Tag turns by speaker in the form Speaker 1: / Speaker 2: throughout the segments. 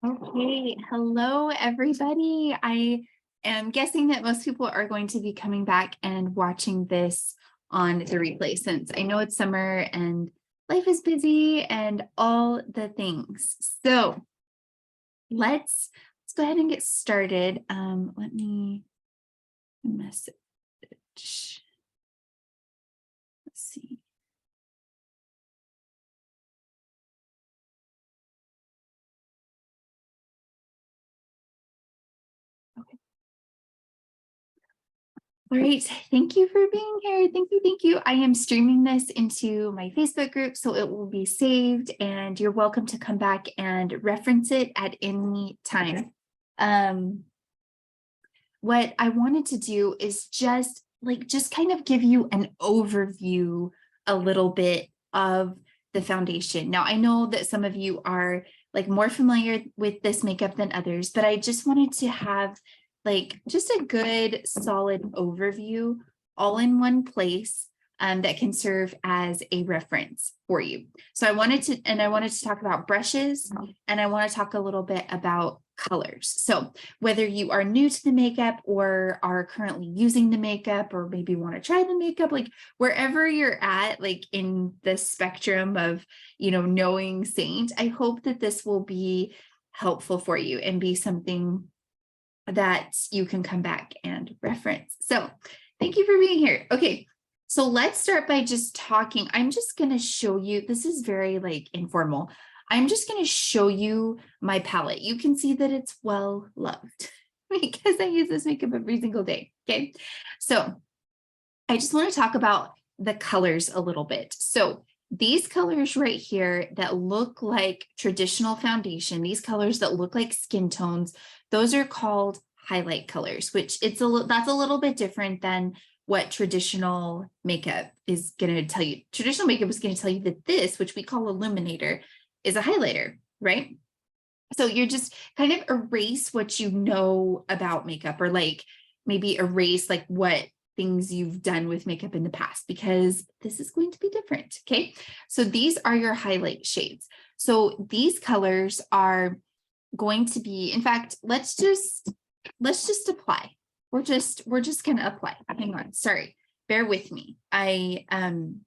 Speaker 1: Okay, hello everybody. I am guessing that most people are going to be coming back and watching this on the replay since I know it's summer and life is busy and all the things. So let's go ahead and get started. Let me message. Let's see. All right, thank you for being here. Thank you. I am streaming this into my Facebook group, so it will be saved and you're welcome to come back and reference it at any time. What I wanted to do is just kind of give you an overview a little bit of the foundation. Now, I know that some of you are more familiar with this makeup than others, but I just wanted to have just a good solid overview all in one place that can serve as a reference for you. So I wanted to talk about brushes, and I want to talk a little bit about colors. So whether you are new to the makeup or are currently using the makeup, or maybe want to try the makeup, wherever you're at, in the spectrum of, knowing Saint, I hope that this will be helpful for you and be something that you can come back and reference. So thank you for being here. Okay, so let's start by just talking. I'm just going to show you, this is very informal. I'm just going to show you my palette. You can see that it's well loved because I use this makeup every single day. Okay, so I just want to talk about the colors a little bit. So these colors right here that look like traditional foundation, these colors that look like skin tones, those are called highlight colors, which that's a little bit different than what traditional makeup is going to tell you. Traditional makeup is going to tell you that this, which we call illuminator, is a highlighter, right? So you're just kind of erase what you know about makeup, or maybe erase what things you've done with makeup in the past, because this is going to be different. Okay, so these are your highlight shades. So these colors are going to be, in fact, let's just apply. We're just gonna apply. Hang on, sorry, bear with me. I'm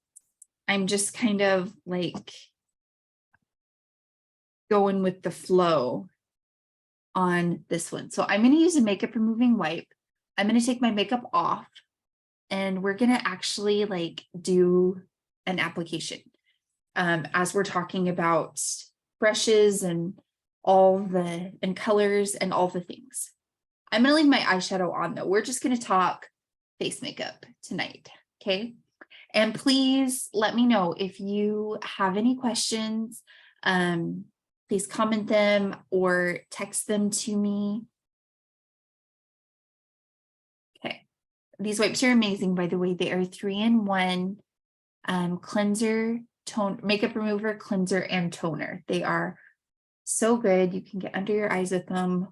Speaker 1: just kind of going with the flow on this one. So I'm going to use a makeup removing wipe. I'm going to take my makeup off, and we're going to actually do an application as we're talking about brushes and colors and all the things. I'm going to leave my eyeshadow on though. We're just going to talk face makeup tonight. Okay. And please let me know if you have any questions. Please comment them or text them to me. Okay. These wipes are amazing, by the way. They are 3-in-1 cleanser, tone, makeup remover, cleanser, and toner. They are so good. You can get under your eyes with them.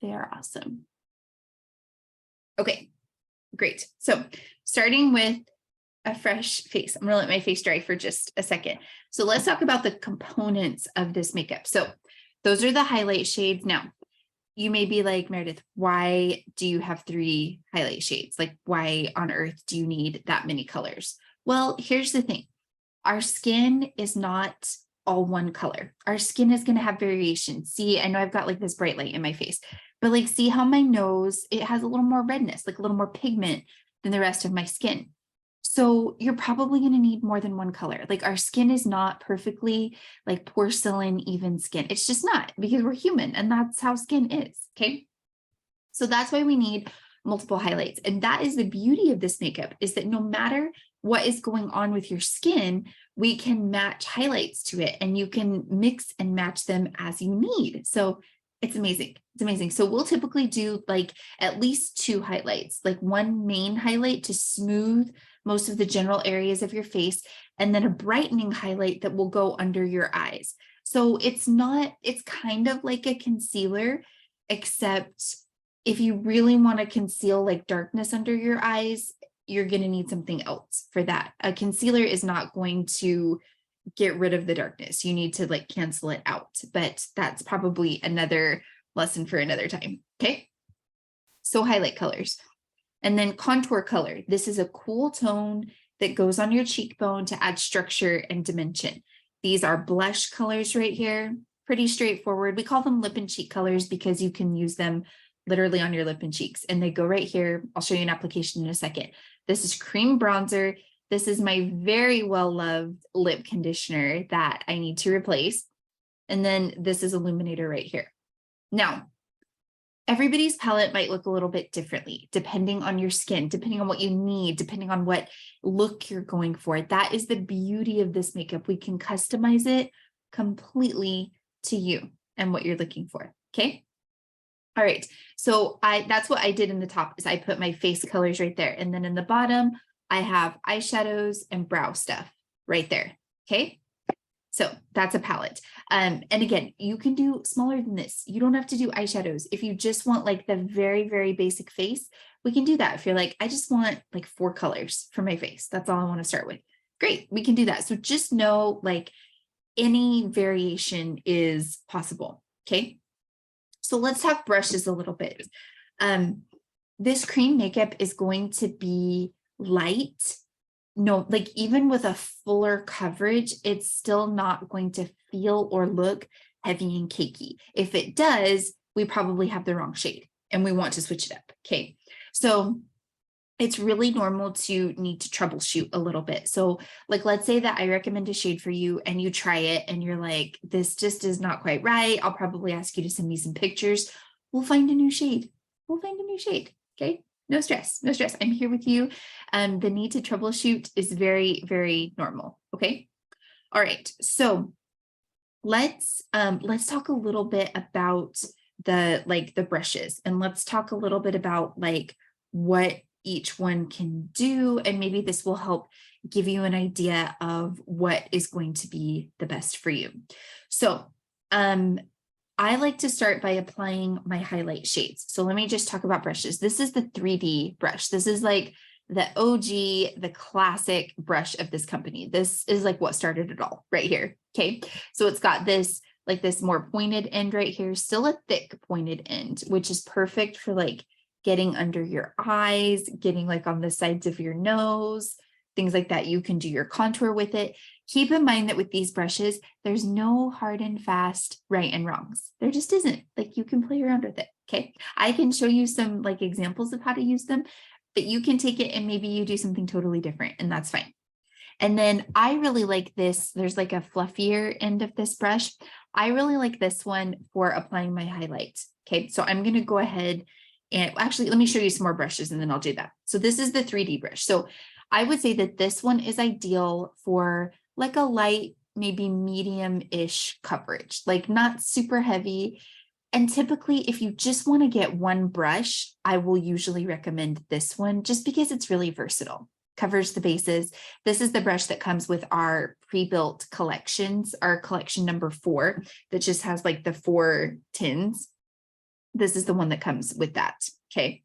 Speaker 1: They are awesome. Okay, great. So starting with a fresh face, I'm gonna let my face dry for just a second. So let's talk about the components of this makeup. So those are the highlight shades. Now, you may be like, Meredith, why do you have 3 highlight shades? Why on earth do you need that many colors? Well, here's the thing. Our skin is not all one color. Our skin is going to have variation. See, I know I've got this bright light in my face, but see how my nose, it has a little more redness, a little more pigment than the rest of my skin. So you're probably going to need more than one color. Our skin is not perfectly porcelain, even skin. It's just not, because we're human and that's how skin is. Okay. So that's why we need multiple highlights. And that is the beauty of this makeup, is that no matter what is going on with your skin, we can match highlights to it, and you can mix and match them as you need. So it's amazing. It's amazing. So we'll typically do at least 2 highlights, one main highlight to smooth most of the general areas of your face, and then a brightening highlight that will go under your eyes. So it's kind of like a concealer, except if you really want to conceal darkness under your eyes, you're going to need something else for that. A concealer is not going to get rid of the darkness. You need to like cancel it out, but that's probably another lesson for another time. Okay. So highlight colors. And then contour color. This is a cool tone that goes on your cheekbone to add structure and dimension. These are blush colors right here. Pretty straightforward. We call them lip and cheek colors because you can use them literally on your lip and cheeks. And they go right here. I'll show you an application in a second. This is cream bronzer. This is my very well-loved lip conditioner that I need to replace. And then this is illuminator right here. Now, everybody's palette might look a little bit differently, depending on your skin, depending on what you need, depending on what look you're going for. That is the beauty of this makeup. We can customize it completely to you and what you're looking for, okay? All right, so that's what I did in the top is I put my face colors right there. And then in the bottom, I have eyeshadows and brow stuff right there, okay? So that's a palette. And again, you can do smaller than this. You don't have to do eyeshadows. If you just want like the very, very basic face, we can do that. If you're like, I just want like 4 colors for my face. That's all I want to start with. Great, we can do that. So just know like any variation is possible, okay? So let's talk brushes a little bit. This cream makeup is going to be light. No, like even with a fuller coverage, it's still not going to feel or look heavy and cakey. If it does, we probably have the wrong shade and we want to switch it up. Okay, so it's really normal to need to troubleshoot a little bit. So like, let's say that I recommend a shade for you and you try it and you're like, this just is not quite right. I'll probably ask you to send me some pictures. We'll find a new shade. We'll find a new shade. Okay. No stress, no stress. I'm here with you. The need to troubleshoot is very, very normal. Okay. All right. So let's talk a little bit about the brushes, and let's talk a little bit about like what each one can do. And maybe this will help give you an idea of what is going to be the best for you. So, I like to start by applying my highlight shades. So let me just talk about brushes. This is the 3D brush. This is like the OG, the classic brush of this company. This is like what started it all right here. Okay. So it's got this, like this more pointed end right here, still a thick pointed end, which is perfect for like getting under your eyes, getting like on the sides of your nose, things like that. You can do your contour with it. Keep in mind that with these brushes, there's no hard and fast right and wrongs. There just isn't. Like you can play around with it. Okay. I can show you some like examples of how to use them, but you can take it and maybe you do something totally different, and that's fine. And then I really like this. There's like a fluffier end of this brush. I really like this one for applying my highlights. Okay. So I'm going to go ahead and actually, let me show you some more brushes and then I'll do that. So this is the 3D brush. So I would say that this one is ideal for like a light, maybe medium-ish coverage, like not super heavy. And typically, if you just want to get one brush, I will usually recommend this one just because it's really versatile, covers the bases. This is the brush that comes with our pre-built collections, our collection number 4, that just has like the 4 tins. This is the one that comes with that. Okay.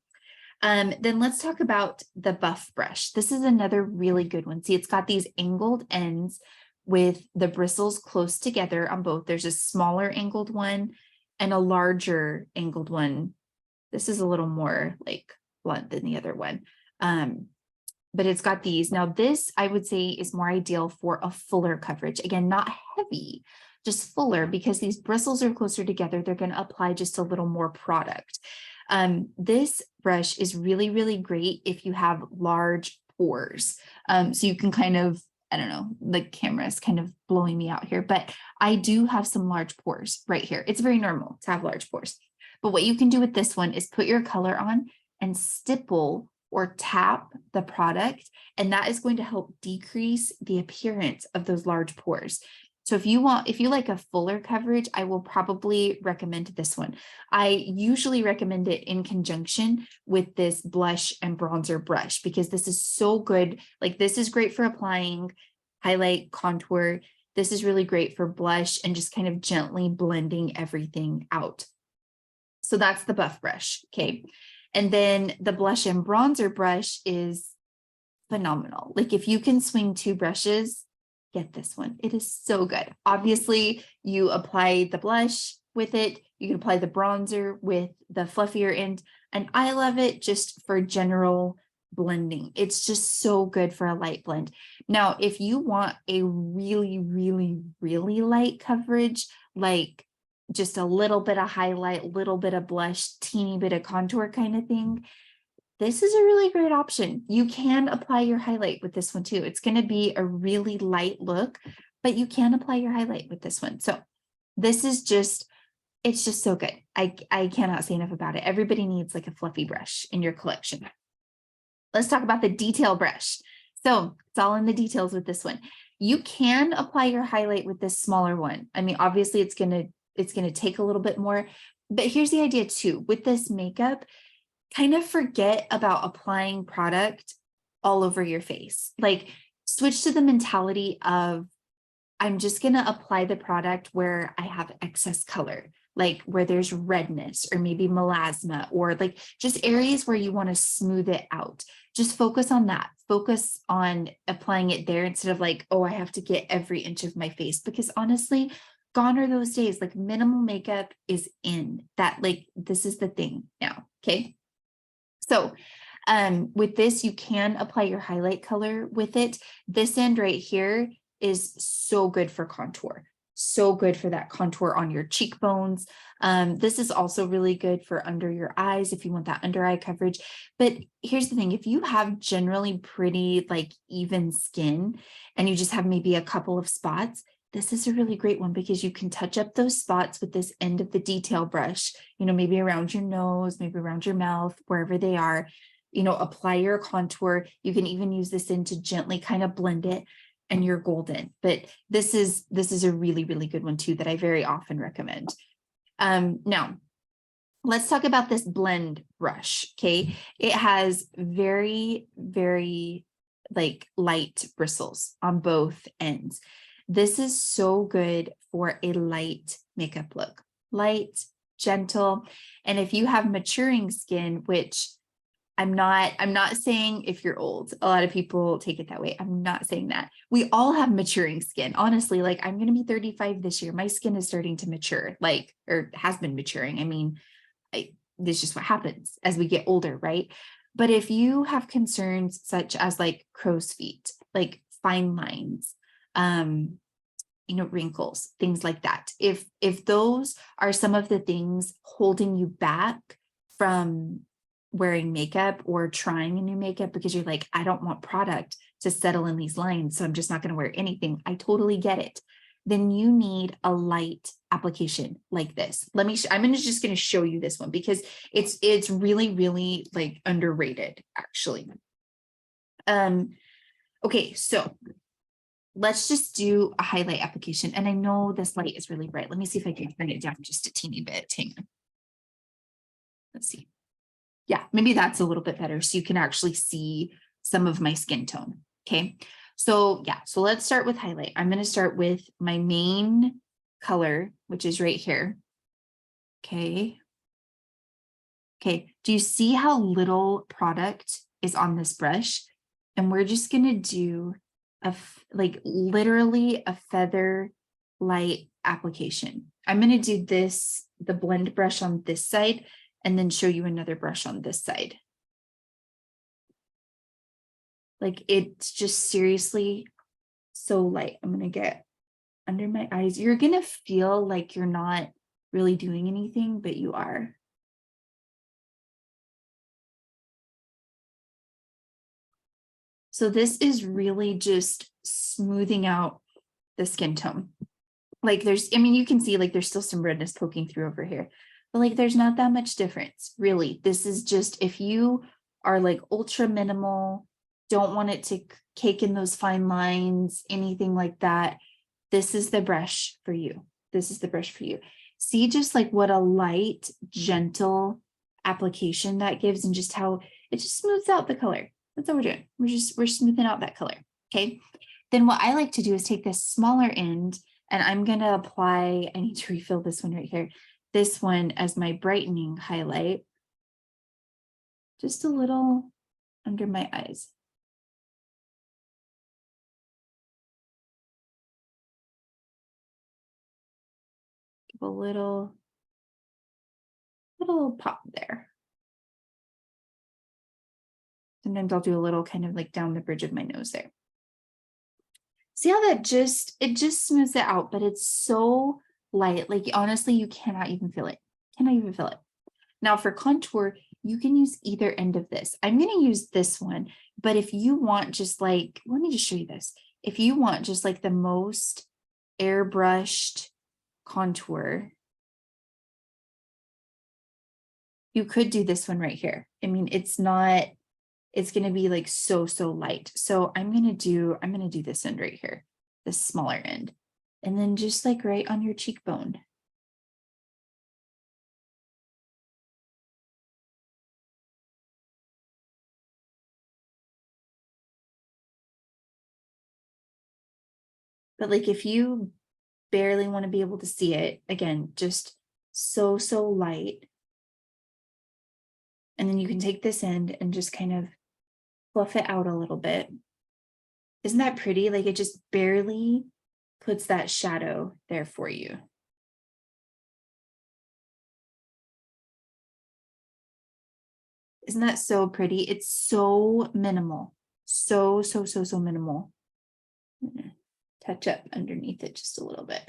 Speaker 1: Then let's talk about the buff brush. This is another really good one. See, it's got these angled ends with the bristles close together on both. There's a smaller angled one and a larger angled one. This is a little more like blunt than the other one. But it's got these. Now this, I would say, is more ideal for a fuller coverage. Again, not heavy, just fuller, because these bristles are closer together. They're going to apply just a little more product. This brush is really, really great if you have large pores. So you can kind of, I don't know, the camera is kind of blowing me out here, but I do have some large pores right here. It's very normal to have large pores. But what you can do with this one is put your color on and stipple or tap the product, and that is going to help decrease the appearance of those large pores. So if you like a fuller coverage, I will probably recommend this one. I usually recommend it in conjunction with this blush and bronzer brush because this is so good. Like this is great for applying highlight, contour. This is really great for blush and just kind of gently blending everything out. So that's the buff brush, okay? And then the blush and bronzer brush is phenomenal. Like if you can swing 2 brushes, get this one. It is so good. Obviously, you apply the blush with it. You can apply the bronzer with the fluffier end. And I love it just for general blending. It's just so good for a light blend. Now, if you want a really, really, really light coverage, like just a little bit of highlight, little bit of blush, teeny bit of contour kind of thing, this is a really great option. You can apply your highlight with this one too. It's going to be a really light look, but you can apply your highlight with this one. So this is just, it's just so good. I cannot say enough about it. Everybody needs like a fluffy brush in your collection. Let's talk about the detail brush. So it's all in the details with this one. You can apply your highlight with this smaller one. I mean, obviously it's going to take a little bit more, but here's the idea too. With this makeup, kind of forget about applying product all over your face. Like switch to the mentality of, I'm just going to apply the product where I have excess color, like where there's redness or maybe melasma, or like just areas where you want to smooth it out. Just focus on that. Focus on applying it there instead of like, oh, I have to get every inch of my face, because honestly, gone are those days. Like minimal makeup is in that, like, this is the thing now. Okay. So with this, you can apply your highlight color with it. This end right here is so good for contour. So good for that contour on your cheekbones. This is also really good for under your eyes if you want that under eye coverage. But here's the thing, if you have generally pretty like even skin and you just have maybe a couple of spots, this is a really great one because you can touch up those spots with this end of the detail brush, you know, maybe around your nose, maybe around your mouth, wherever they are, you know, apply your contour. You can even use this end to gently kind of blend it and you're golden. But this is a really, really good one too that I very often recommend. Now, let's talk about this blend brush, okay? It has very, very like light bristles on both ends. This is so good for a light makeup look, light, gentle. And if you have maturing skin, which I'm not saying if you're old, a lot of people take it that way. I'm not saying that. We all have maturing skin. Honestly, like I'm going to be 35 this year. My skin is starting to mature, like, or has been maturing. I mean, this is just what happens as we get older, right? But if you have concerns such as like crow's feet, like fine lines, you know, wrinkles, things like that. If those are some of the things holding you back from wearing makeup or trying a new makeup because you're like, I don't want product to settle in these lines, so I'm just not going to wear anything. I totally get it. Then you need a light application like this. I'm just going to show you this one because it's really, really like underrated actually. Okay, so let's just do a highlight application. And I know this light is really bright. Let me see if I can turn it down just a teeny bit. Hang on. Let's see. Yeah, maybe that's a little bit better so you can actually see some of my skin tone. Okay, so yeah, so let's start with highlight. I'm going to start with my main color, which is right here. Okay. Okay, do you see how little product is on this brush? And we're just going to do like literally a feather light application. I'm going to do this, the blend brush on this side, and then show you another brush on this side. Like it's just seriously so light. I'm going to get under my eyes. You're going to feel like you're not really doing anything, but you are. So this is really just smoothing out the skin tone. Like I mean, you can see like there's still some redness poking through over here, but like there's not that much difference, really. This is just if you are like ultra minimal, don't want it to cake in those fine lines, anything like that, this is the brush for you. This is the brush for you. See just like what a light, gentle application that gives and just how it just smooths out the color. That's what we're doing. We're smoothing out that color. Okay. Then what I like to do is take this smaller end and I'm going to apply, I need to refill this one right here, this one as my brightening highlight, just a little under my eyes. Give a little pop there. Sometimes I'll do a little kind of like down the bridge of my nose there. See how that it just smooths it out, but it's so light. Like honestly, you cannot even feel it. Cannot even feel it. Now for contour, you can use either end of this. I'm going to use this one, but if you want just like, let me just show you this. If you want just like the most airbrushed contour, you could do this one right here. I mean, it's going to be like so light. So I'm going to do this end right here, the smaller end, and then just like right on your cheekbone. But like, if you barely want to be able to see it, again, just so light. And then you can take this end and just kind of fluff it out a little bit. Isn't that pretty? Like it just barely puts that shadow there for you. Isn't that so pretty? It's so minimal. So minimal. Touch up underneath it just a little bit.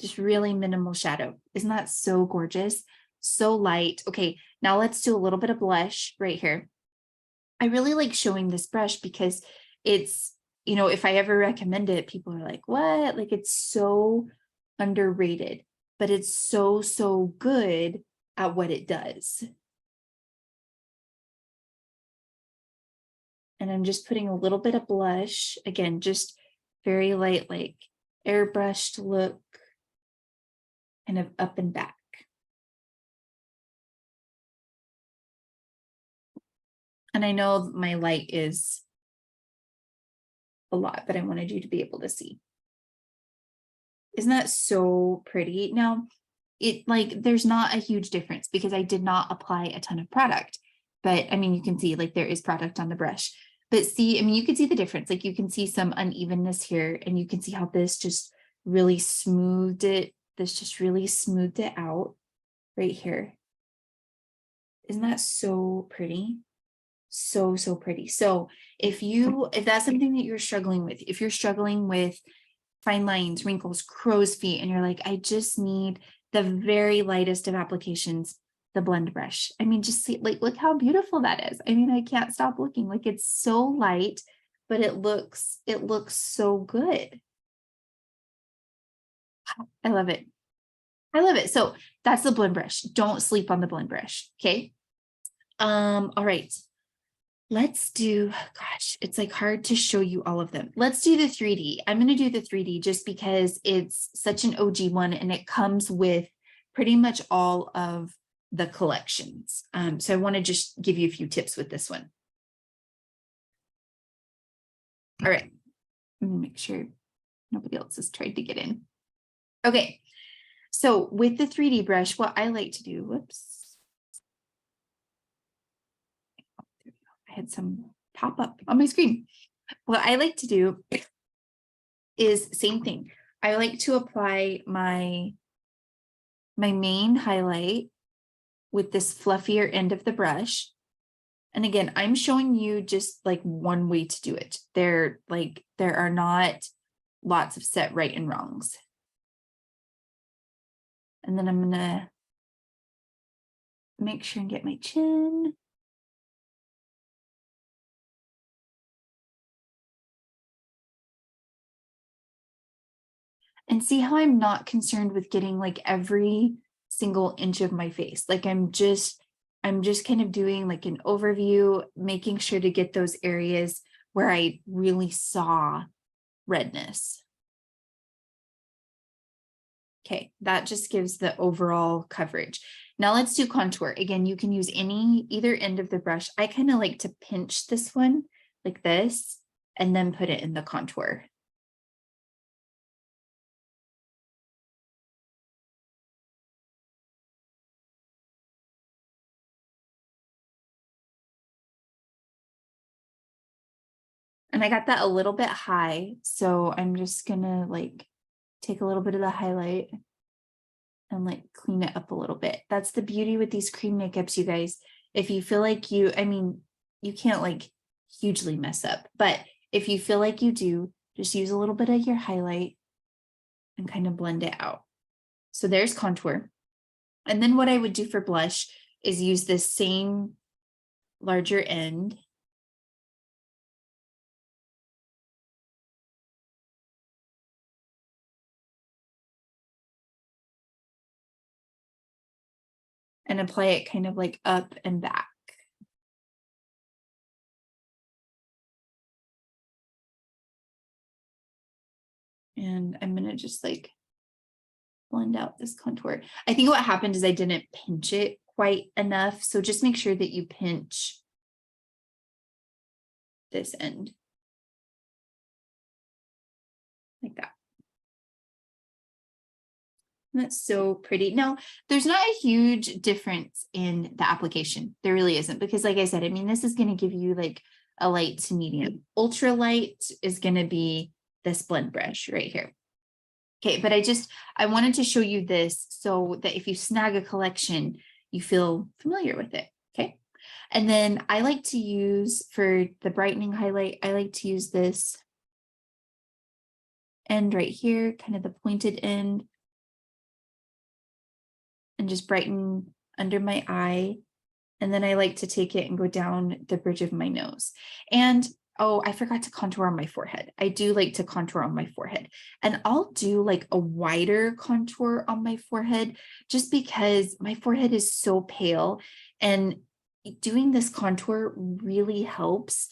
Speaker 1: Just really minimal shadow. Isn't that so gorgeous? So light. Okay, now let's do a little bit of blush right here. I really like showing this brush because it's, you know, if I ever recommend it, people are like, what? Like it's so underrated, but it's so good at what it does. And I'm just putting a little bit of blush, again, just very light, like airbrushed look, kind of up and back. And I know my light is a lot, but I wanted you to be able to see. Isn't that so pretty? Now, it like there's not a huge difference because I did not apply a ton of product, but I mean, you can see like there is product on the brush, but see, I mean, you can see the difference. Like you can see some unevenness here and you can see how this just really smoothed it. This just really smoothed it out right here. Isn't that so pretty? So pretty. So if that's something that you're struggling with, if you're struggling with fine lines, wrinkles, crow's feet, and you're like, I just need the very lightest of applications, the blend brush. I mean, just see, like, look how beautiful that is. I mean, I can't stop looking. Like it's so light, but it looks so good. I love it. I love it. So that's the blend brush. Don't sleep on the blend brush. Okay. All right. Let's do, gosh, it's like hard to show you all of them. Let's do the 3D. I'm going to do the 3D just because it's such an OG one and it comes with pretty much all of the collections. So I want to just give you a few tips with this one. All right. Let me make sure nobody else has tried to get in. Okay. So with the 3D brush, what I like to do, whoops. I had some pop up on my screen. What I like to do is same thing. I like to apply my main highlight with this fluffier end of the brush. And again, I'm showing you just like one way to do it. There are not lots of set right and wrongs. And then I'm gonna make sure and get my chin. And see how I'm not concerned with getting like every single inch of my face. Like I'm just kind of doing like an overview, making sure to get those areas where I really saw redness. Okay, that just gives the overall coverage. Now let's do contour. Again, you can use either end of the brush. I kind of like to pinch this one like this and then put it in the contour. And I got that a little bit high, so I'm just gonna like take a little bit of the highlight and like clean it up a little bit. That's the beauty with these cream makeups, you guys. If you feel like I mean, you can't like hugely mess up, but if you feel like you do, just use a little bit of your highlight and kind of blend it out. So there's contour. And then what I would do for blush is use this same larger end. And apply it kind of like up and back. And I'm gonna just like blend out this contour. I think what happened is I didn't pinch it quite enough. So just make sure that you pinch this end. Like that. And that's so pretty. Now, there's not a huge difference in the application. There really isn't, because like I said, I mean, this is going to give you like a light to medium. Ultra light is going to be this blend brush right here. Okay, but I wanted to show you this so that if you snag a collection, you feel familiar with it. Okay. And then I like to use, for the brightening highlight, I like to use this end right here, kind of the pointed end, and just brighten under my eye. And then I like to take it and go down the bridge of my nose. And oh, I forgot to contour on my forehead. I do like to contour on my forehead. And I'll do like a wider contour on my forehead just because my forehead is so pale. And doing this contour really helps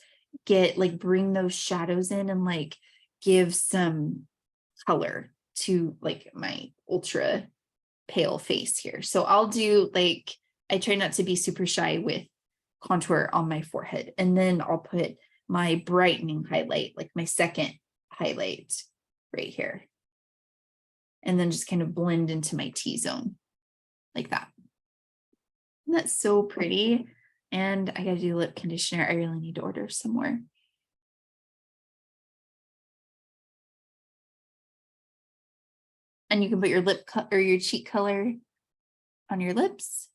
Speaker 1: bring those shadows in and like give some color to like my ultra pale face here. So I'll do like, I try not to be super shy with contour on my forehead. And then I'll put my brightening highlight, like my second highlight right here. And then just kind of blend into my T-zone like that. And that's so pretty. And I gotta do lip conditioner. I really need to order some more. And you can put your lip or your cheek color on your lips.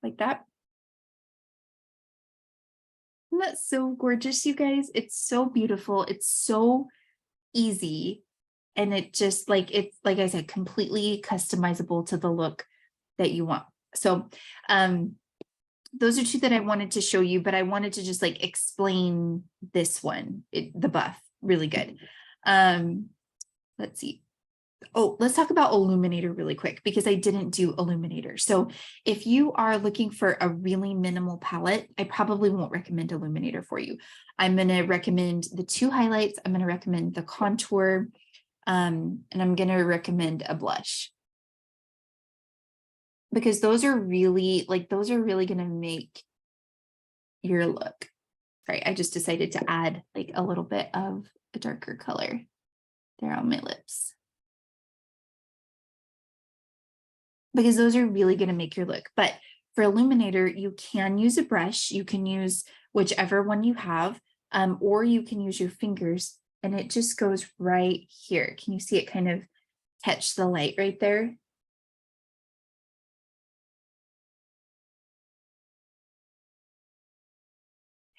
Speaker 1: Like that. And that's so gorgeous, you guys. It's so beautiful. It's so easy. And it just it's like I said, completely customizable to the look that you want. So those are two that I wanted to show you, but I wanted to just like explain this one, the buff, really good. Let's see. Oh, let's talk about illuminator really quick because I didn't do illuminator. So if you are looking for a really minimal palette, I probably won't recommend illuminator for you. I'm going to recommend the two highlights. I'm going to recommend the contour, and I'm going to recommend a blush. Because those are really going to make your look. Right. I just decided to add like a little bit of a darker color there on my lips. Because those are really going to make your look. But for illuminator, you can use a brush. You can use whichever one you have, or you can use your fingers, and it just goes right here. Can you see it kind of catch the light right there?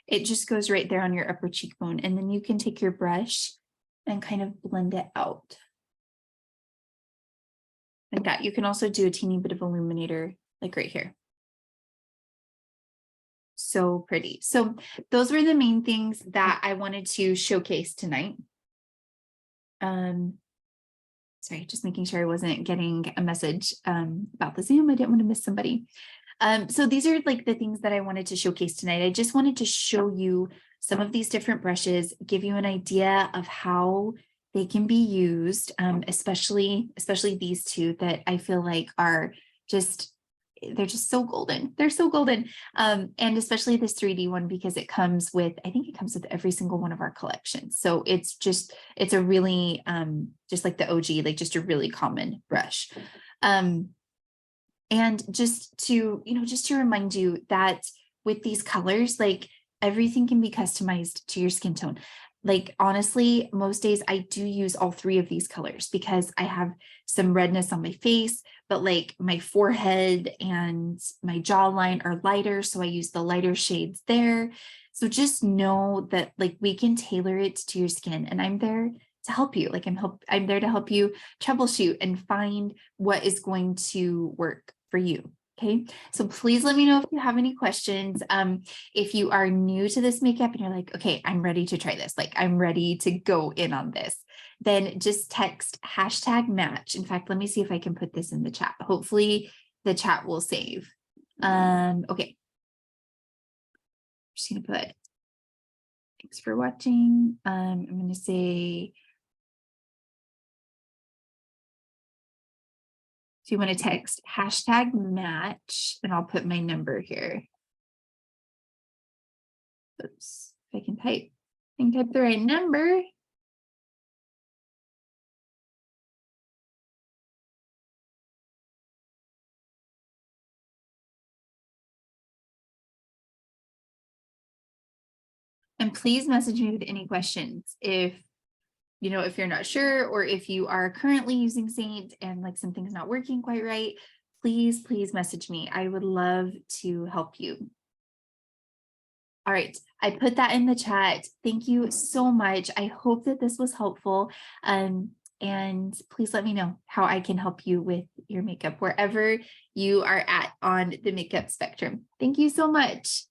Speaker 1: It just goes right there on your upper cheekbone, and then you can take your brush and kind of blend it out. Like that. You can also do a teeny bit of illuminator, like right here. So pretty. So those were the main things that I wanted to showcase tonight. Sorry, just making sure I wasn't getting a message about the Zoom. I didn't want to miss somebody. So these are like the things that I wanted to showcase tonight. I just wanted to show you some of these different brushes, give you an idea of how they can be used, especially these two that I feel like are they're just so golden. They're so golden. And especially this 3D one, because it comes with, I think it comes with every single one of our collections. So it's a really, just like the OG, like just a really common brush. And just to remind you that with these colors, like everything can be customized to your skin tone. Like, honestly, most days I do use all three of these colors because I have some redness on my face, but like my forehead and my jawline are lighter. So I use the lighter shades there. So just know that like we can tailor it to your skin, and I'm there to help you. Like I'm there to help you troubleshoot and find what is going to work for you. Okay, so please let me know if you have any questions. If you are new to this makeup and you're like, okay, I'm ready to try this, like I'm ready to go in on this, then just text #match. In fact, let me see if I can put this in the chat. Hopefully the chat will save. Okay. Just gonna put, thanks for watching. I'm gonna say, so you want to text #match, and I'll put my number here. Oops, if I can type the right number. And please message me with any questions if if you're not sure, or if you are currently using Saint and like something's not working quite right, please message me. I would love to help you. All right, I put that in the chat. Thank you so much. I hope that this was helpful. And please let me know how I can help you with your makeup wherever you are at on the makeup spectrum. Thank you so much.